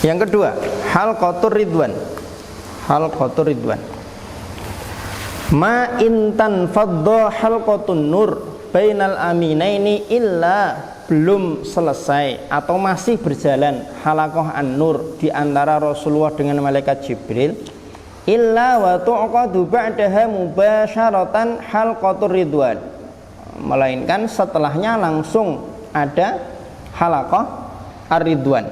Yang kedua, halqatur ridwan. Halqatur ridwan. Ma intan fadda halqatun nur bainal aminaini illa, belum selesai atau masih berjalan halaqah an-nur di antara Rasulullah dengan malaikat Jibril, illa wa tu'qadu ba'daha mubasyaratan halqatur ridwan, melainkan setelahnya langsung ada halaqah ar-ridwan.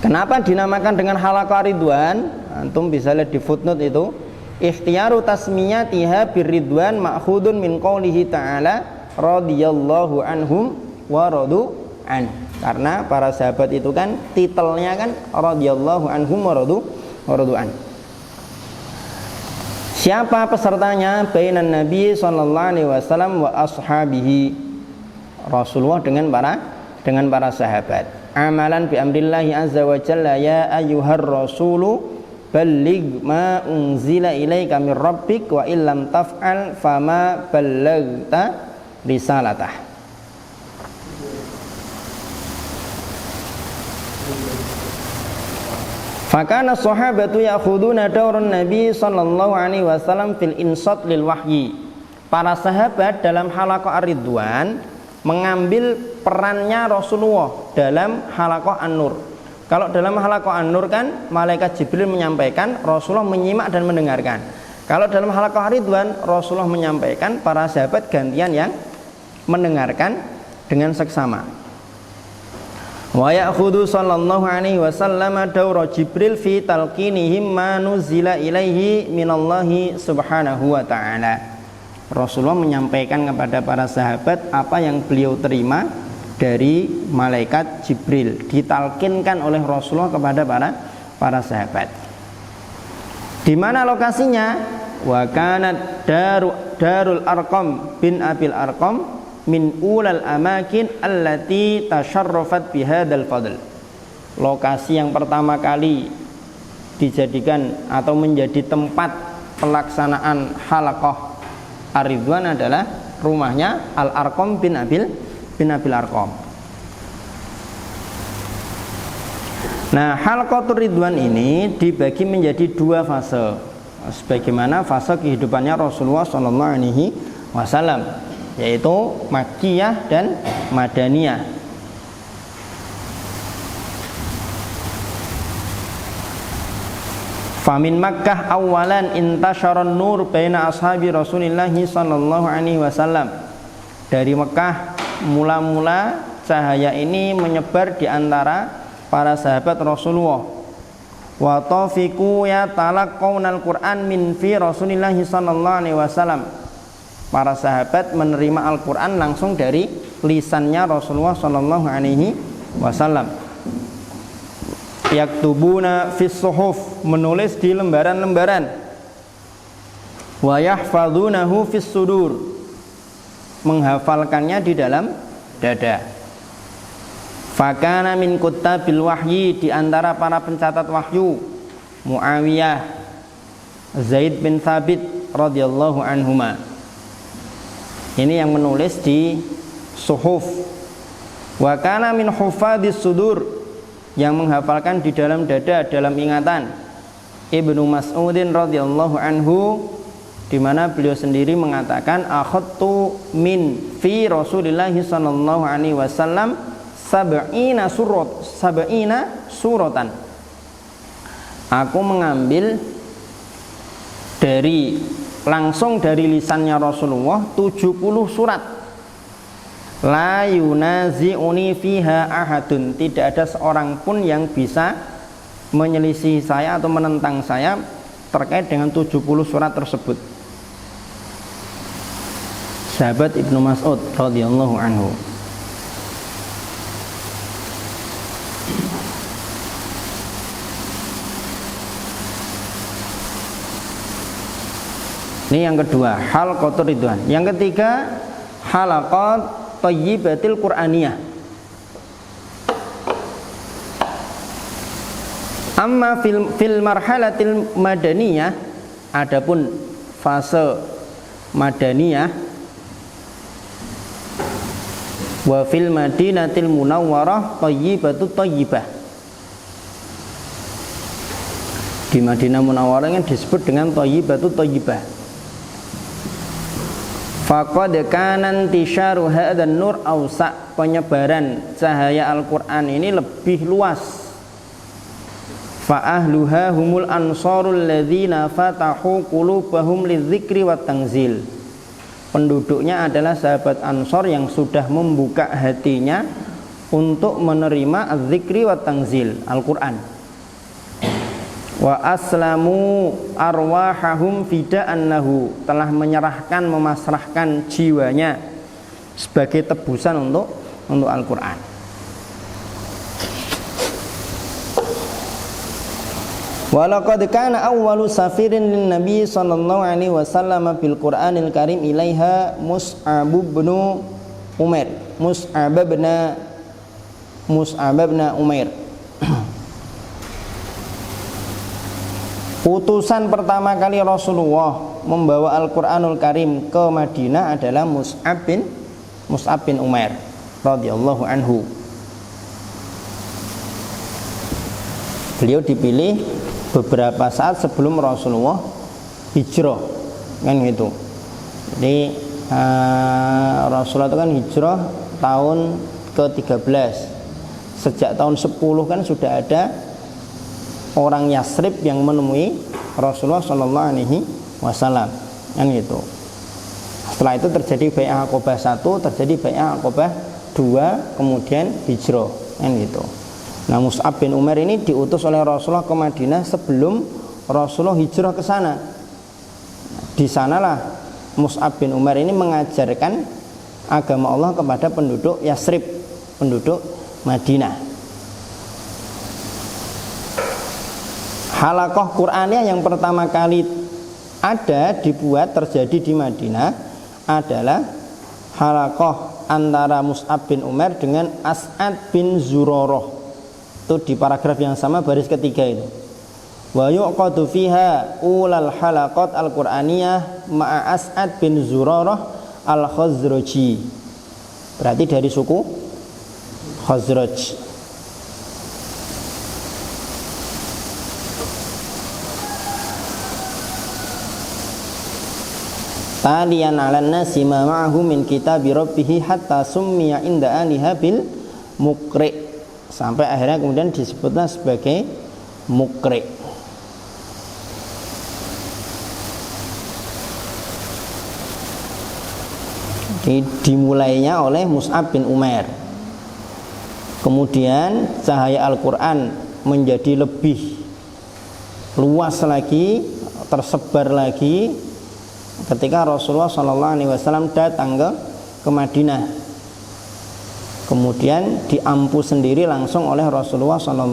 Kenapa dinamakan dengan halaqah ar-ridwan? Antum bisa lihat di footnote itu, ikhtiyaru tasmiyatiha birridwan ma'khudun min qoulihi ta'ala radhiyallahu anhum wa radu an. Karena para sahabat itu kan titelnya kan radhiyallahu anhum wa radu an. Siapa pesertanya? Bainan Nabi sallallahu alaihi wasallam wa ashabihi, Rasulullah dengan para sahabat. Amalan bi amrillahi azza wa jalla, ya ayyuhar rasulu balligh ma unzila ilaika mir rabbik wa illam taf'al fama ballaghta risalatah. Fakana sahabatu ya'khuduna dawran Nabi sallallahu alaihi wasallam fil insat lil wahyi. Para sahabat dalam halaqah ar-ridwan mengambil perannya Rasulullah dalam halaqah an-nur. Kalau dalam halaqah an-nur kan malaikat Jibril menyampaikan, Rasulullah menyimak dan mendengarkan. Kalau dalam halaqah ar-ridwan, Rasulullah menyampaikan, para sahabat gantian yang mendengarkan dengan seksama. Wa ya'khudhu sallallahu alaihi wasallam dawra Jibril fi talqinihim ma nuzila ilaihi minallahi subhanahu wa ta'ala. Rasulullah menyampaikan kepada para sahabat apa yang beliau terima dari malaikat Jibril, ditalkinkan oleh Rasulullah kepada para sahabat. Di mana lokasinya? Wa kanat darul Arqam bin Abil Arqam min ulal amakin allati tasharrafat bihadal fadl. Lokasi yang pertama kali dijadikan atau menjadi tempat pelaksanaan halaqah ar-ridwan adalah rumahnya Al-Arqam bin Abil Arqam. Nah, halaqatur ridwan ini dibagi menjadi dua fase, sebagaimana fase kehidupannya Rasulullah sallallahu alaihi wasallam, yaitu Makkiyah dan Madaniyah. Famin Makkah awalan intasyaron nur baina ashabi Rasulillahi sallallahu alaihi wasallam. Dari Mekah mula-mula cahaya ini menyebar di antara para sahabat Rasulullah. Wa tafiqu yatalaqawna al-Qur'an min fi Rasulillahi sallallahu alaihi wasallam. Para sahabat menerima Al-Qur'an langsung dari lisannya Rasulullah sallallahu alaihi wasallam. Yaktubuna fis suhuf, menulis di lembaran-lembaran. Wa yahfazunahu fis sudur, menghafalkannya di dalam dada. Fakana min kuttabil wahyi, di antara para pencatat wahyu Muawiyah, Zaid bin Thabit radhiyallahu anhuma. Ini yang menulis di suhuf. Wa kana min hufadhis sudur, yang menghafalkan di dalam dada, dalam ingatan, Ibnu Mas'udin radhiyallahu anhu, di mana beliau sendiri mengatakan, akhadtu min fi Rasulillahi sallallahu alaihi wasallam sab'ina suratan. Aku mengambil langsung dari lisannya Rasulullah 70 surat. La yunazi'uni fiha ahadun, tidak ada seorang pun yang bisa menyelisih saya atau menentang saya terkait dengan 70 surat tersebut. Sahabat Ibnu Mas'ud radhiyallahu anhu. Ini yang kedua, halaqatur ridwan. Yang ketiga, halaqat thayyibatil Qur'aniyah. Amma fil marhalatil madaniyah, adapun fase madaniyah, wa fil madinatil munawwarah thayyibatut thayyibah. Di Madinah Munawwarah yang disebut dengan Thayyibatut Thayyibah. Faqad kana intisharu hadzal nur awsa, penyebaran cahaya Al-Qur'an ini lebih luas. Fa ahluha humul ansarul ladzina fatahu qulubahum lidzikri wat tanzil. Penduduknya adalah sahabat Ansor yang sudah membuka hatinya untuk menerima az-zikri wat tanzil, Al-Qur'an. Wa aslamu arwahahum fida'an lahu, telah menyerahkan, memasrahkan jiwanya sebagai tebusan untuk Al-Qur'an. Walaqad kana awwalu safirin lin nabi sallallahu alaihi wasallam bil Qur'anil Karim ilaiha Mus'ab bin Umair. Mus'ab bin Umair. Utusan pertama kali Rasulullah membawa Al-Qur'anul Karim ke Madinah adalah Mus'ab bin Umair radhiyallahu anhu. Beliau dipilih beberapa saat sebelum Rasulullah hijrah, kan gitu. Jadi Rasulullah itu kan hijrah tahun ke-13. Sejak tahun 10 kan sudah ada orang Yasrib yang menemui Rasulullah Shallallahu Alaihi Wasallam, kan gitu. Setelah itu terjadi Bai'ah Aqabah 1, terjadi Bai'ah Aqabah 2, kemudian hijrah, kan gitu. Nah, Mus'ab bin Umair ini diutus oleh Rasulullah ke Madinah sebelum Rasulullah hijrah ke sana. Di sanalah Mus'ab bin Umair ini mengajarkan agama Allah kepada penduduk Yasrib, penduduk Madinah. Halaqah Qur'aniyah yang pertama kali dibuat terjadi di Madinah adalah halaqah antara Mus'ab bin Umair dengan As'ad bin Zurarah. Itu di paragraf yang sama baris ketiga itu. Wa yuqadu fiha ulal halaqat al-Qur'aniyah ma'a As'ad bin Zurarah al-Khazraji. Berarti dari suku Khazraj. Taliyan 'alan nasi ma ma'ahu min kitabi rabbih hatta summiya inda aliha bil muqri, sampai akhirnya kemudian disebutlah sebagai muqri. Dimulainya oleh Mus'ab bin Umair. Kemudian cahaya Al-Qur'an menjadi lebih luas lagi, tersebar lagi ketika Rasulullah SAW datang ke Madinah. Kemudian diampu sendiri langsung oleh Rasulullah SAW.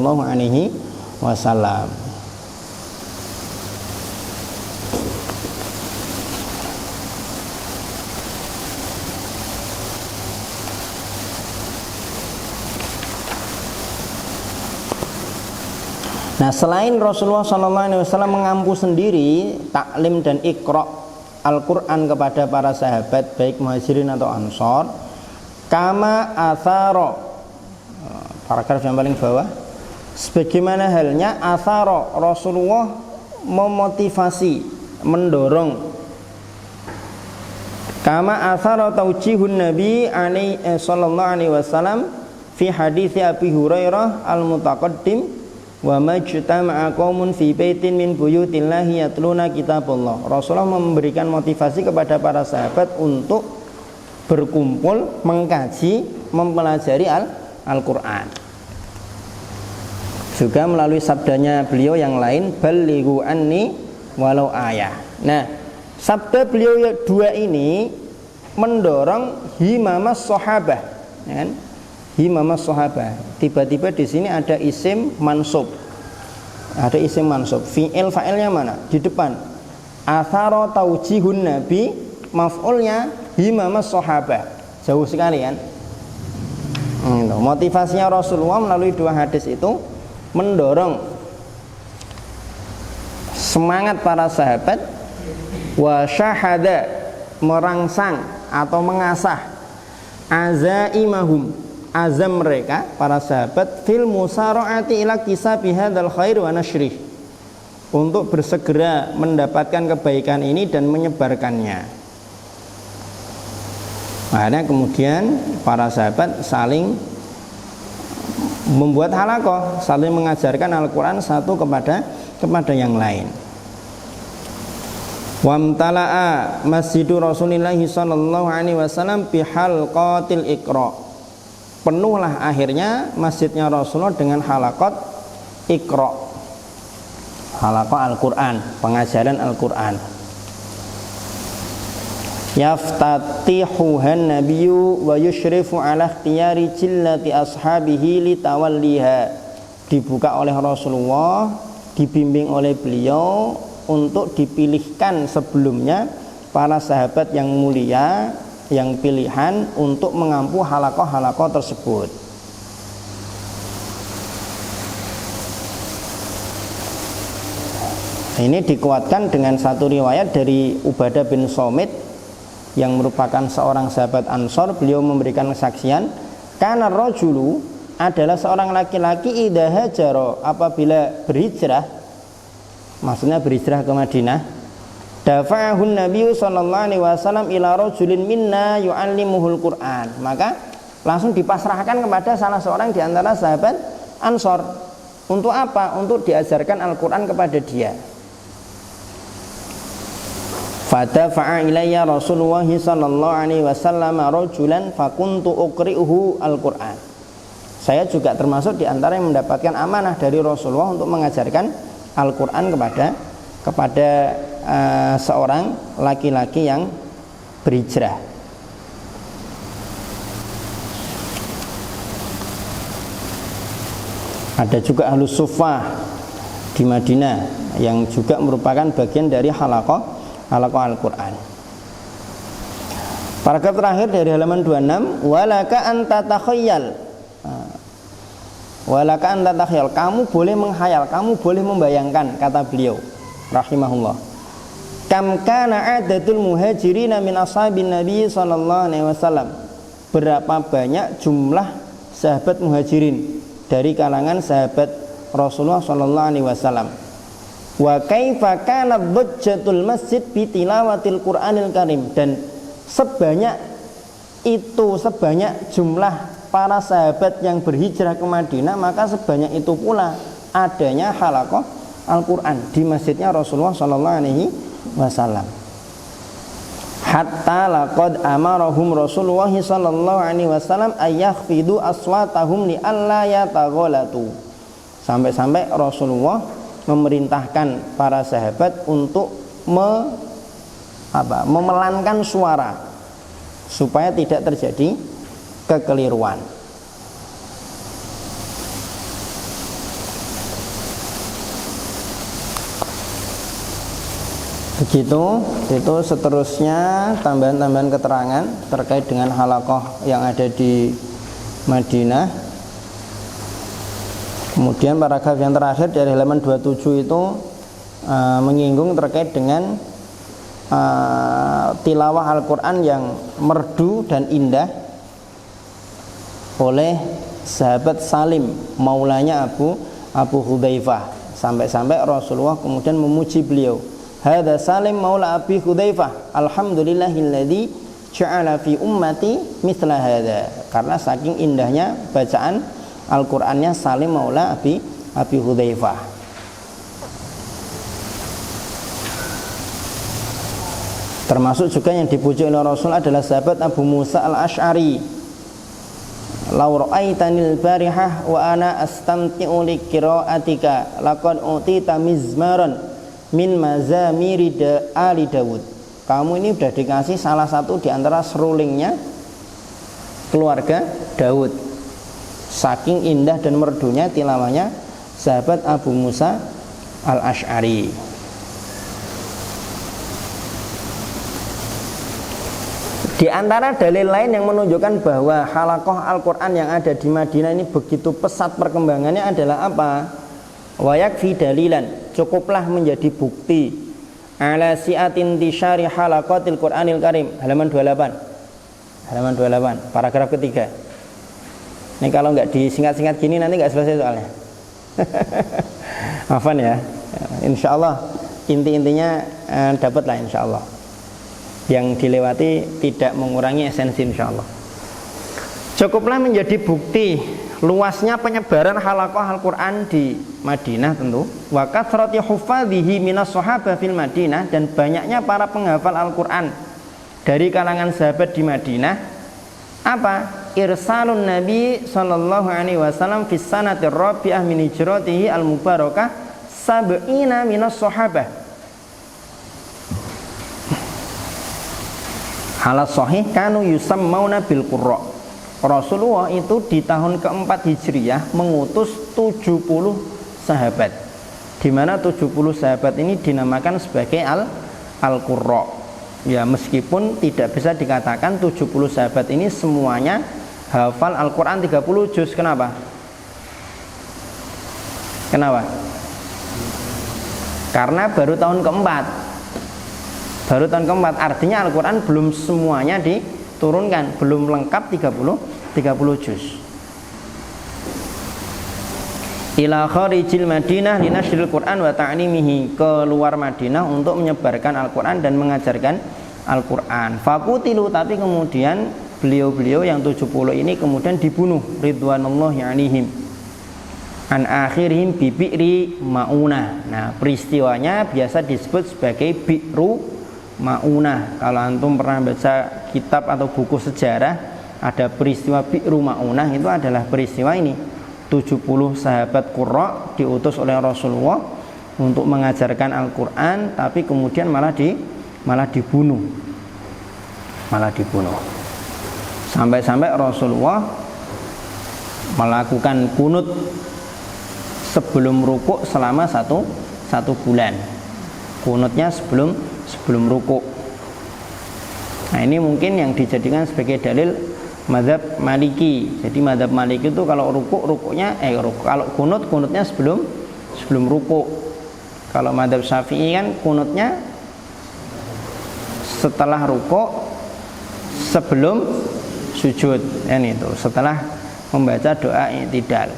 Nah, selain Rasulullah SAW mengampu sendiri taklim dan iqra Al-Quran kepada para sahabat baik muhajirin atau ansor, kama atharo, paragraf yang paling bawah, sebagaimana halnya atharo, Rasulullah memotivasi, mendorong, kama atharo taujihun Nabi sallallahu alaihi wasallam fi hadits Abi Hurairah al-mutaqaddim, wa majtama'a qaumun fi baitin min buyutillahi yatluna kitaballah. Rasulullah memberikan motivasi kepada para sahabat untuk berkumpul, mengkaji, mempelajari Al-Qur'an. Juga melalui sabdanya beliau yang lain, balighu anni walau ayah. Nah, sabda beliau dua ini mendorong himamas sahabah, ya kan? Himamas sahabah. Tiba-tiba di sini ada isim mansub. Ada isim mansub. Fi'il fa'ilnya mana? Di depan. Athara taujihun Nabi, maf'ulnya himamas sahabah. Jauh sekali kan? Motivasinya Rasulullah melalui dua hadis itu mendorong semangat para sahabat, wa syahada, merangsang atau mengasah azaimahum, azam mereka para sahabat, fil musara'ati ila kisabi hadzal khair wa nashrih, untuk bersegera mendapatkan kebaikan ini dan menyebarkannya. Akhirnya kemudian para sahabat saling membuat halaqah, saling mengajarkan Al-Quran satu kepada yang lain. Wamtala'a masjidu Rasulillah sallallahu alaihi wasallam bihalqatil iqra. Penuhlah akhirnya masjidnya Rasulullah dengan halaqat iqra. Halaqah Al-Quran, pengajaran Al-Quran. Yaftatihuhan nabiyyu wa yushrifu ala ikhtiyari jillati ashabihi litawalliha. Dibuka oleh Rasulullah, dibimbing oleh beliau untuk dipilihkan sebelumnya para sahabat yang mulia, yang pilihan untuk mengampu halaqah-halaqah tersebut. Ini dikuatkan dengan satu riwayat dari Ubadah bin Somit yang merupakan seorang sahabat Ansor. Beliau memberikan kesaksian, karena rajulu adalah seorang laki-laki idza hajara, apabila berhijrah, maksudnya berhijrah ke Madinah, dafa'ahun Nabi sallallahu alaihi wasallam ila rajulin minna yu'allimuhul Qur'an, maka langsung dipasrahkan kepada salah seorang di antara sahabat Ansor. Untuk apa? Untuk diajarkan Al-Qur'an kepada dia. Fadafa'a ilayya Rasulullah sallallahu alaihi wasallam rajulan fakuntu uqri'uhu Al-Qur'an. Saya juga termasuk di antara yang mendapatkan amanah dari Rasulullah untuk mengajarkan Al-Quran kepada seorang laki-laki yang berhijrah. Ada juga Ahlus Suffah di Madinah yang juga merupakan bagian dari halaqah Al-Quran. Paragraf terakhir dari halaman 26, walaka anta takhayyal. Walaka anta takhayyal, kamu boleh menghayal, kamu boleh membayangkan, kata beliau rahimahullah. Kam kana adatul muhajirin min ashabin Nabi sallallahu alaihi wasallam. Berapa banyak jumlah sahabat muhajirin dari kalangan sahabat Rasulullah sallallahu alaihi wasallam. Wa kaifa kana dhajjatul masjid bi tilawatil Qur'anil Karim, dan sebanyak jumlah para sahabat yang berhijrah ke Madinah, maka sebanyak itu pula adanya halaqah Al-Quran di masjidnya Rasulullah sallallahu alaihi wasallam. Hatta laqad amarahum Rasulullah sallallahu alaihi wasallam ayakhfidu aswatahum li alla yataghalatu. Sampai-sampai Rasulullah memerintahkan para sahabat untuk memelankan suara supaya tidak terjadi kekeliruan. Begitu, itu seterusnya tambahan-tambahan keterangan terkait dengan halaqah yang ada di Madinah. Kemudian paragraf yang terakhir dari halaman 27 itu menyinggung terkait dengan tilawah Al-Quran yang merdu dan indah oleh sahabat Salim, maulanya Abu Hudzaifah. Sampai-sampai Rasulullah kemudian memuji beliau, hadza Salim maula Abi Hudzaifah, alhamdulillahilladzi ja'ala fi ummati mithla hadza. Karena saking indahnya bacaan Al-Qur'annya Salim maula Abi Hudzaifah. Termasuk juga yang dipuji oleh Rasul adalah sahabat Abu Musa al-Asy'ari. Lau ra'aitanil barihah wa ana astamti'u li qira'atika laqad utita mizmaran min mazamiri ali Dawud. Kamu ini sudah dikasih salah satu di antara serulingnya keluarga Daud. Saking indah dan merdunya tilawahnya sahabat Abu Musa al-Asy'ari. Di antara dalil lain yang menunjukkan bahwa halaqah Al-Quran yang ada di Madinah ini begitu pesat perkembangannya adalah apa? Wa yakfi dalilan, cukuplah menjadi bukti ala si'atin tisyari halaqatil Qur'anil Karim, halaman 28, paragraf ketiga. Ini kalau nggak disingkat-singkat gini nanti nggak selesai soalnya. Maafan ya. Insya Allah inti-intinya dapat lah insya Allah. Yang dilewati tidak mengurangi esensi insya Allah. Cukuplah menjadi bukti luasnya penyebaran halaqah Al-Quran di Madinah tentu. Wa kathrati hufadhihi minas sahabah fil Madinah, dan banyaknya para penghafal Al-Quran dari kalangan sahabat di Madinah. Apa? Irsalun Nabi sallallahu alaihi wasallam fis sanatir rabi'ah min hijratihi al-mubarakah sab'ina minas sahabah. Halas sahih kanu yusammauna bil qurra. Rasulullah itu di tahun keempat Hijriyah mengutus 70 sahabat, di mana 70 sahabat ini dinamakan sebagai al-qurra. Ya, meskipun tidak bisa dikatakan 70 sahabat ini semuanya hafal Al-Quran 30 juz. Kenapa? Kenapa? Karena baru tahun keempat. Baru tahun keempat, artinya Al-Quran belum semuanya diturunkan, belum lengkap 30 juz. Ila kharijil Madinah linashril Quran wa ta'limihi, keluar Madinah untuk menyebarkan Al-Quran dan mengajarkan Al-Quran. Fakutilu, tapi kemudian beliau-beliau yang 70 ini kemudian dibunuh ridwanullahi alaihim an akhirihim bi bi'ri Ma'unah. Nah, peristiwanya biasa disebut sebagai Bi'ru Ma'unah. Kalau antum pernah baca kitab atau buku sejarah, ada peristiwa Bi'ru Ma'unah, itu adalah peristiwa ini. 70 sahabat qurra diutus oleh Rasulullah untuk mengajarkan Al-Quran, tapi kemudian malah dibunuh. Sampai-sampai Rasulullah melakukan kunut sebelum rukuk selama satu bulan. Kunutnya sebelum rukuk. Nah, ini mungkin yang dijadikan sebagai dalil mazhab Maliki. Jadi mazhab Maliki itu kalau rukuknya kalau kunutnya sebelum rukuk. Kalau mazhab Syafi'i kan kunutnya setelah rukuk sebelum sujud. Ini itu setelah membaca doa i'tidal.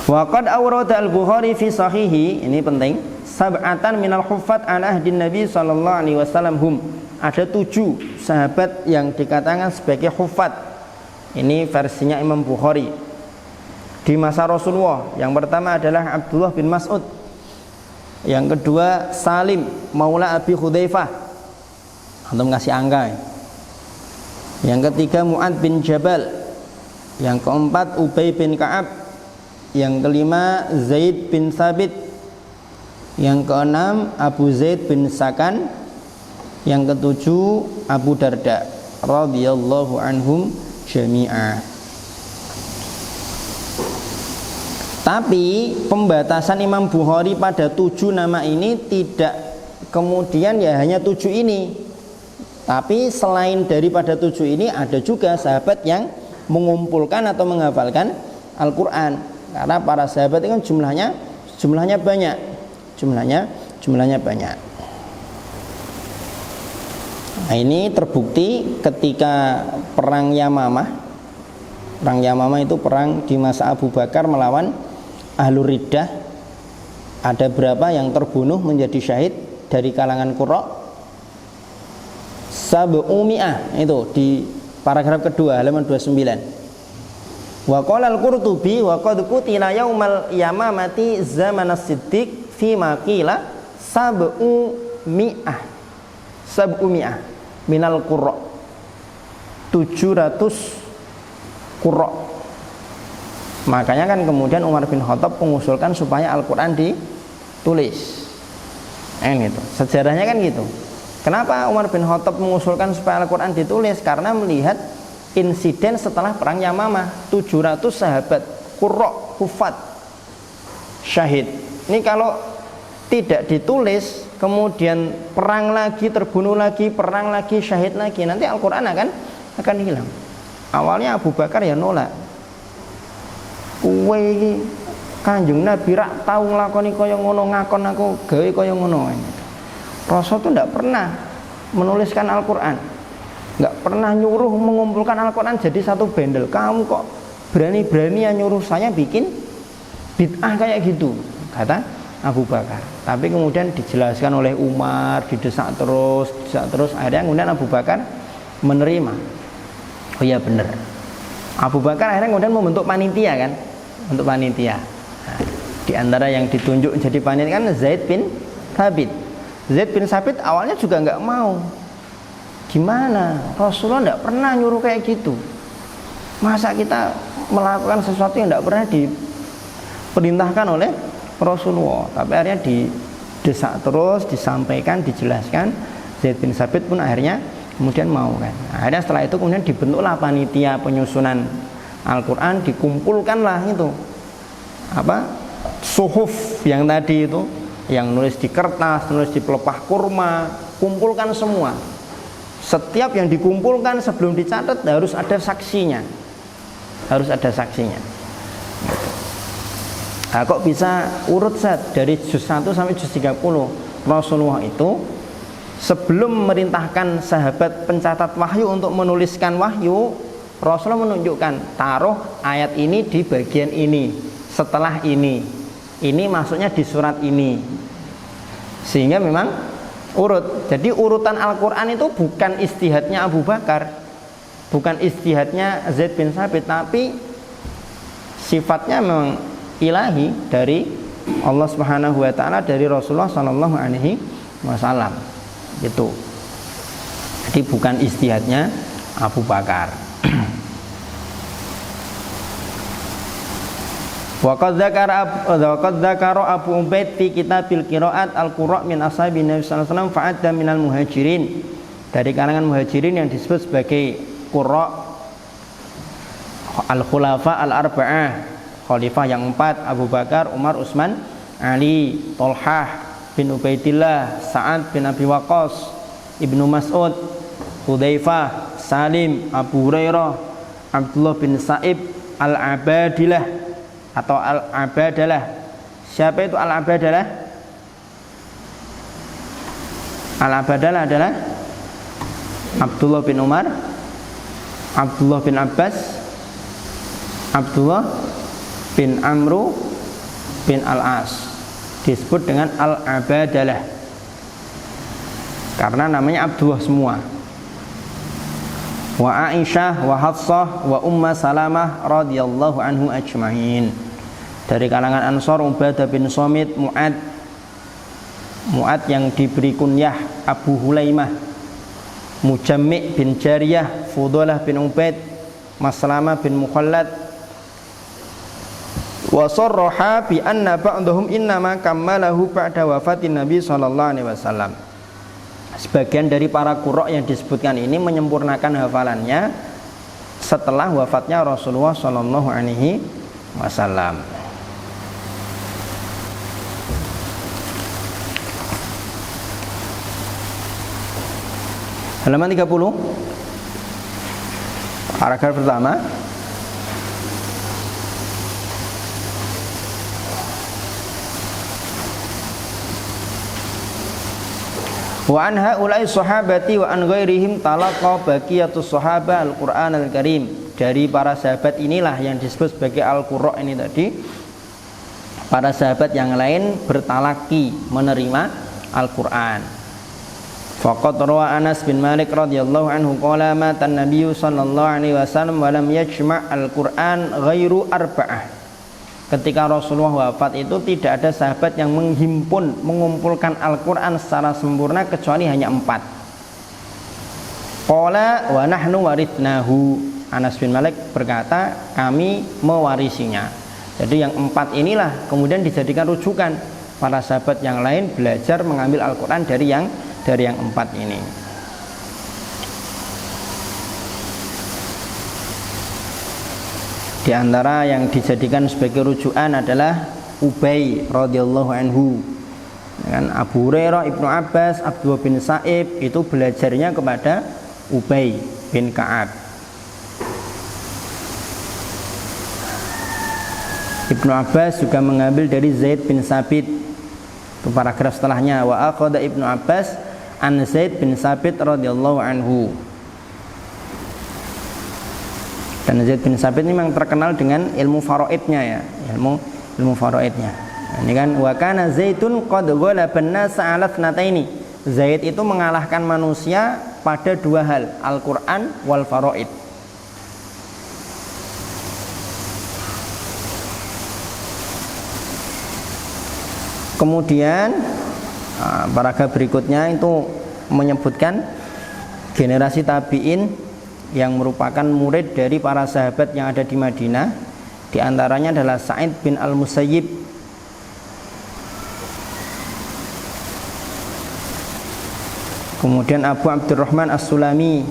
Wa qad awrada al-Bukhari fi sahihi, ini penting, sab'atan minal huffat ala ahdin Nabi sallallahu alaihi wasallam hum. Ada 7 sahabat yang dikatakan sebagai huffat. Ini versinya Imam Bukhari. Di masa Rasulullah, yang pertama adalah Abdullah bin Mas'ud. Yang kedua Salim maula Abi Hudzaifah. Antum kasih angka. Yang ketiga Mu'ad bin Jabal. Yang keempat Ubay bin Ka'ab. Yang kelima Zaid bin Thabit. Yang keenam Abu Zaid bin Sakan. Yang ketujuh Abu Darda radhiyallahu anhum jami'a. Tapi pembatasan Imam Bukhari pada 7 nama ini tidak kemudian ya hanya 7 ini. Tapi selain daripada 7 ini ada juga sahabat yang mengumpulkan atau menghafalkan Al-Quran. Karena para sahabat itu kan jumlahnya banyak. Jumlahnya banyak. Nah, ini terbukti ketika perang Yamamah. Perang Yamamah itu perang di masa Abu Bakar melawan Ahlur Riddah. Ada berapa yang terbunuh menjadi syahid dari kalangan Qurra? Sab'umi'ah, itu di paragraf kedua halaman 29. Wa qala al-Qurtubi wa qad qutila yaumal yamamati zaman as-siddiq fi ma qila sab'umi'ah minal qurra. 700 qurra. Makanya kan kemudian Umar bin Khattab mengusulkan supaya Al-Quran ditulis. Itu sejarahnya kan gitu. Kenapa Umar bin Khattab mengusulkan supaya Al-Quran ditulis? Karena melihat insiden setelah perang Yamamah, 700 sahabat qurra hufat syahid. Ini kalau tidak ditulis, kemudian perang lagi, terbunuh lagi, perang lagi, syahid lagi, nanti Al-Quran akan hilang. Awalnya Abu Bakar ya nolak. Kowe iki Kanjeng Nabi rak tau nglakoni kaya ngono, ngakon aku gawe kaya ngono. Rasul tuh tidak pernah menuliskan Al-Quran, nggak pernah nyuruh mengumpulkan Al-Quran jadi satu bendel. Kamu kok berani-berani yang nyuruh saya bikin bid'ah kayak gitu, kata Abu Bakar. Tapi kemudian dijelaskan oleh Umar, didesak terus, akhirnya kemudian Abu Bakar menerima. Oh iya benar. Abu Bakar akhirnya kemudian membentuk panitia kan, untuk panitia. Nah, di antara yang ditunjuk jadi panitia kan Zaid bin Thabit. Zaid bin Thabit awalnya juga nggak mau. Gimana? Rasulullah nggak pernah nyuruh kayak gitu. Masa kita melakukan sesuatu yang nggak pernah diperintahkan oleh Rasulullah? Tapi akhirnya didesak terus, disampaikan, dijelaskan. Zaid bin Thabit pun akhirnya kemudian mau kan. Akhirnya setelah itu kemudian dibentuklah panitia penyusunan Al-Quran, dikumpulkanlah itu suhuf yang tadi itu, yang nulis di kertas, nulis di pelepah kurma, kumpulkan semua. Setiap yang dikumpulkan sebelum dicatat harus ada saksinya, harus ada saksinya. Nah, kok bisa urut set dari juz 1 sampai juz 30? Rasulullah itu sebelum memerintahkan sahabat pencatat wahyu untuk menuliskan wahyu, Rasulullah menunjukkan, taruh ayat ini di bagian ini, setelah ini masuknya di surat ini, sehingga memang urut. Jadi urutan Al-Quran itu bukan ijtihadnya Abu Bakar, bukan ijtihadnya Zaid bin Thabit, tapi sifatnya memang ilahi dari Allah Subhanahu wa taala, dari Rasulullah sallallahu alaihi wasallam. Gitu. Jadi bukan ijtihadnya Abu Bakar. Waqad dzakara Abu Ubaid fi kitabil qiraat al-qurra min ashabi Nabi sallallahu alaihi wasallam fa'adda minal muhajirin. Dari kalangan muhajirin yang disebut sebagai qurra al-khulafa al-arba'ah, khalifah yang 4, Abu Bakar, Umar, Utsman, Ali, Thalhah bin Ubaidillah, Sa'ad bin Abi Waqqas, Ibnu Mas'ud, Hudzaifah, Salim, Abu Hurairah, Abdullah bin Sa'ib, Al-Abadilah atau Al-Abadalah. Siapa itu Al-Abadalah? Al-Abadalah adalah Abdullah bin Umar, Abdullah bin Abbas, Abdullah bin Amru bin Al-As. Disebut dengan Al-Abadalah karena namanya Abdullah semua. Wa Aisyah wa Hafsah wa Umma Salamah radhiyallahu anhu ajma'in. Dari kalangan Ansar Ubadah bin Samit, Mu'ad yang diberi kunyah Abu Hulaimah, Mujammi' bin Jariyah, Fudalah bin Ubaid, Maslamah bin Mukhallad. Wa sarraha bi anna ba'dahum innama kammalahu ba'da wafatin Nabi sallallahu alaihi wasallam. Sebagian dari para qurra yang disebutkan ini menyempurnakan hafalannya setelah wafatnya Rasulullah sallallahu alaihi wasallam. Halaman 30, paragraf pertama. Wa an haula'i sahabati wa an ghairihim talaqa baqiyatus sahabah al-Qur'an al-Karim. Dari para sahabat inilah yang disebut sebagai al-Qurra ini tadi, para sahabat yang lain bertalaki menerima Al-Qur'an. Faqad rawa Anas bin Malik radhiyallahu anhu qala mata an-nabiy sallallahu alaihi wasallam wa lam yajma' al-Qur'an ghairu arba'ah. Ketika Rasulullah wafat itu tidak ada sahabat yang mengumpulkan Al-Quran secara sempurna kecuali hanya 4. Qala wa nahnu warithnahu. Anas bin Malik berkata, kami mewarisinya. Jadi yang 4 inilah kemudian dijadikan rujukan para sahabat yang lain belajar mengambil Al-Quran dari yang 4 ini. Di antara yang dijadikan sebagai rujukan adalah Ubay radhiyallahu anhu. Dengan Abu Hurairah, Ibnu Abbas, Abdullah bin Sa'ib itu belajarnya kepada Ubay bin Ka'ab. Ibnu Abbas juga mengambil dari Zaid bin Sabit. Itu paragraf setelahnya, wa akhadha Ibnu Abbas an Zaid bin Sabit radhiyallahu anhu. Dan Zaid bin Sabit ini memang terkenal dengan ilmu faraidnya ya, ilmu ilmu faraidnya. Ini kan wa kana Zaidun qad ghalaban nas 'ala thnataini. Zaid itu mengalahkan manusia pada dua hal, Al-Qur'an wal faraid. Kemudian paragraf berikutnya itu menyebutkan generasi tabi'in yang merupakan murid dari para sahabat yang ada di Madinah. Di antaranya adalah Sa'id bin Al-Musayyib, kemudian Abu Abdurrahman As-Sulami,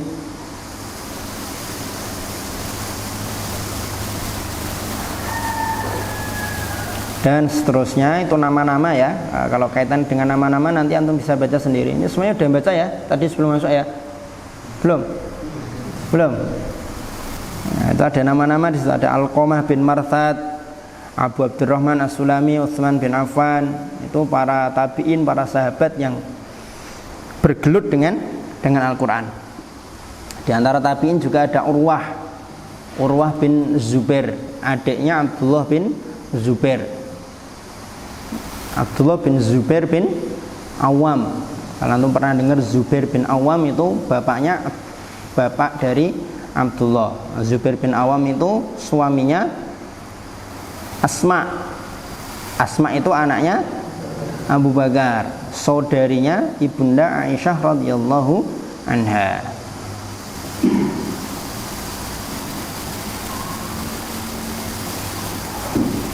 dan seterusnya. Itu nama-nama ya. Kalau kaitan dengan nama-nama nanti antum bisa baca sendiri. Ini semuanya udah baca ya tadi sebelum masuk ya? Belum. Nah, itu ada nama-nama di situ, ada Alqamah bin Marthad, Abu Abdurrahman As-Sulami, Utsman bin Affan. Itu para tabi'in, para sahabat yang bergelut dengan Al-Quran. Di antara tabi'in juga ada Urwah bin Zubair, adiknya Abdullah bin Zubair. Abdullah bin Zubair bin Awam. Kalau antum pernah dengar Zubair bin Awam, itu bapak dari Abdullah. Zubair bin Awam itu suaminya Asma. Asma itu anaknya Abu Bakar, saudarinya Ibunda Aisyah radhiyallahu anha.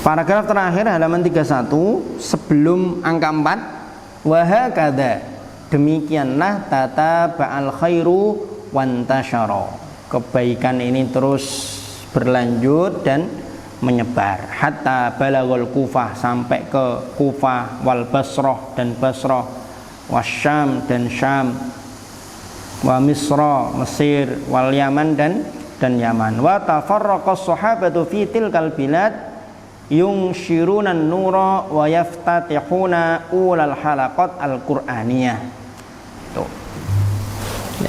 Paragraf terakhir halaman 31 sebelum angka 4, wa hakadha, demikianlah tata ba'al khairu wantasyara, kebaikan ini terus berlanjut dan menyebar hatta balagul Kufah, sampai ke Kufah, wal Basrah dan Basrah, wasyam dan Syam, wa Misra Mesir, wal Yaman dan Yaman. Wa tafarraqas sahabatu fi tilkal bilad yungshiruna an-nura wa yaftatihuna ulal halaqat al-Qur'aniyah. Tuh.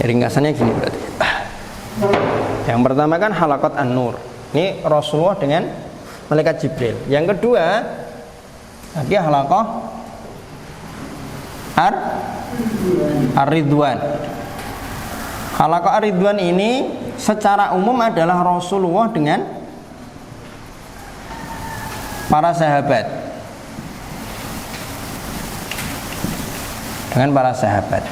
Ringkasannya gini berarti. Yang pertama kan halaqat an-nur. Ini Rasulullah dengan malaikat Jibril. Yang kedua, lagi halaqah Ar-Ridwan. Halaqah Ar-Ridwan ini secara umum adalah Rasulullah dengan para sahabat. Dengan para sahabat.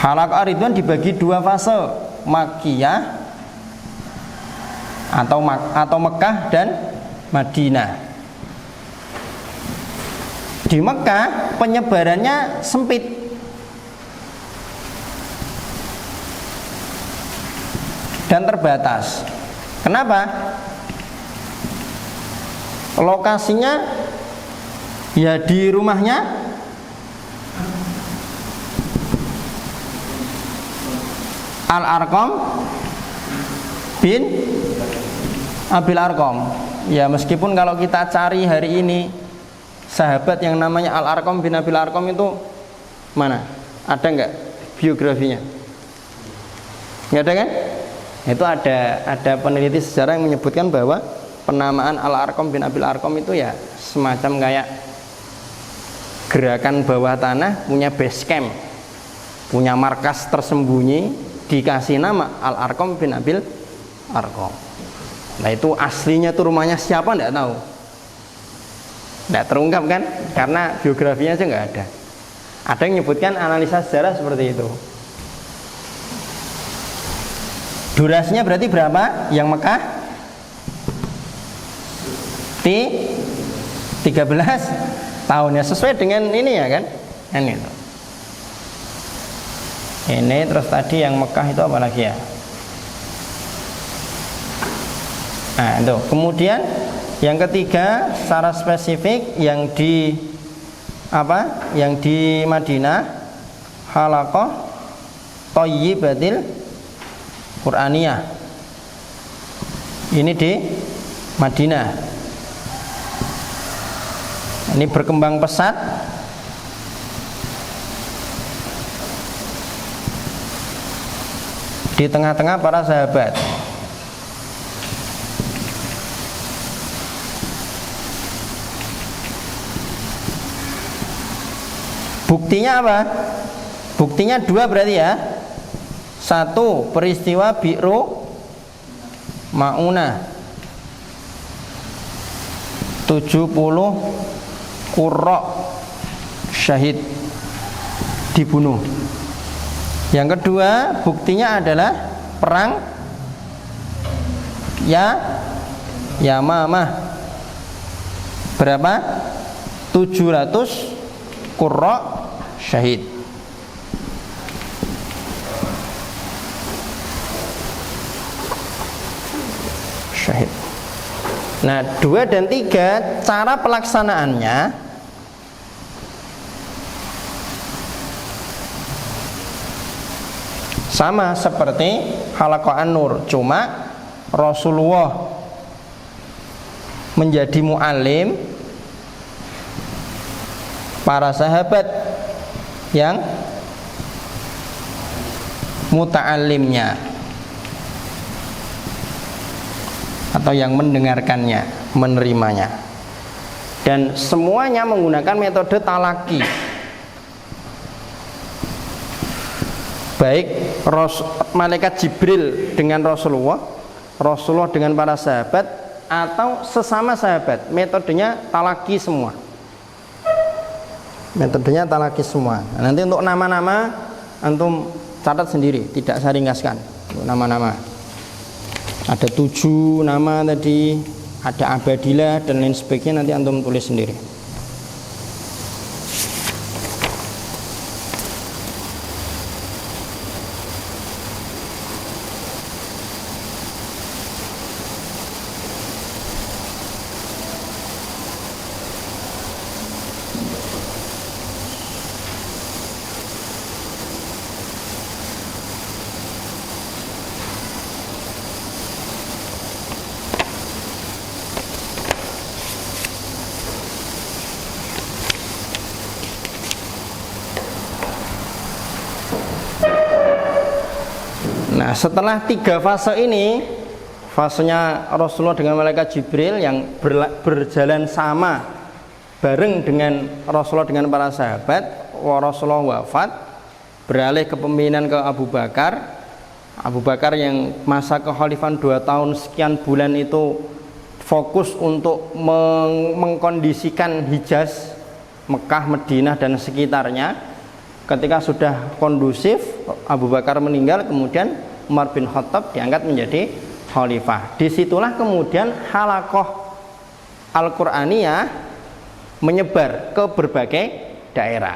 Halaqah Ar-Ridwan dibagi dua fase, Makkiyah atau Mekah dan Madinah. Di Mekah penyebarannya sempit, dan terbatas. Kenapa? Lokasinya ya di rumahnya Al-Arqam bin Abil Arqam. Ya meskipun kalau kita cari hari ini sahabat yang namanya Al-Arqam bin Abil Arqam itu mana? Ada nggak biografinya? Nggak ada kan? Itu ada peneliti sejarah yang menyebutkan bahwa penamaan Al-Arqam bin Abil Arqam itu ya semacam kayak gerakan bawah tanah, punya base camp, punya markas tersembunyi, dikasih nama Al-Arqam bin Abil Arqam. Nah itu aslinya tuh rumahnya siapa nggak tahu, nggak terungkap kan, karena biografinya aja nggak ada. Ada yang menyebutkan analisa sejarah seperti itu. Durasinya berarti berapa? Yang Mekah di 13 tahun ya, sesuai dengan ini ya kan? Ini terus tadi yang Mekah itu apa lagi ya? Nah itu. Kemudian yang ketiga secara spesifik yang di Yang di Madinah, halaqah thayyibatil Qur'aniyah. Ini di Madinah. Ini berkembang pesat. Di tengah-tengah para sahabat. Buktinya apa? Buktinya dua berarti ya. Satu, peristiwa Bi'ru Ma'unah, 70 qurra syahid dibunuh. Yang kedua, buktinya adalah perang Yamamah. Berapa? 700 qurra syahid. Nah, 2 dan 3 cara pelaksanaannya sama seperti Halaqah An-Nur, cuma Rasulullah menjadi mu'alim, para sahabat yang muta'alimnya atau yang mendengarkannya, menerimanya. Dan semuanya menggunakan metode talaki. Baik malaikat Jibril dengan Rasulullah, Rasulullah dengan para sahabat, atau sesama sahabat, metodenya talaki semua. Metodenya talaki semua. Nanti untuk nama-nama antum catat sendiri, tidak saya ringkaskan. Untuk nama-nama ada 7 nama tadi, ada abadilah dan lain sebagainya, nanti antum tulis sendiri. Nah, setelah 3 fase ini, fasenya Rasulullah dengan malaikat Jibril yang berjalan sama bareng dengan Rasulullah dengan para sahabat, Rasulullah wafat, beralih kepemimpinan ke Abu Bakar. Abu Bakar yang masa kekhalifahan 2 tahun sekian bulan itu fokus untuk mengkondisikan Hijaz, Mekah, Madinah dan sekitarnya. Ketika sudah kondusif, Abu Bakar meninggal, kemudian Umar bin Khattab diangkat menjadi khalifah. Disitulah kemudian halaqah Al-Qur'aniyah menyebar ke berbagai daerah.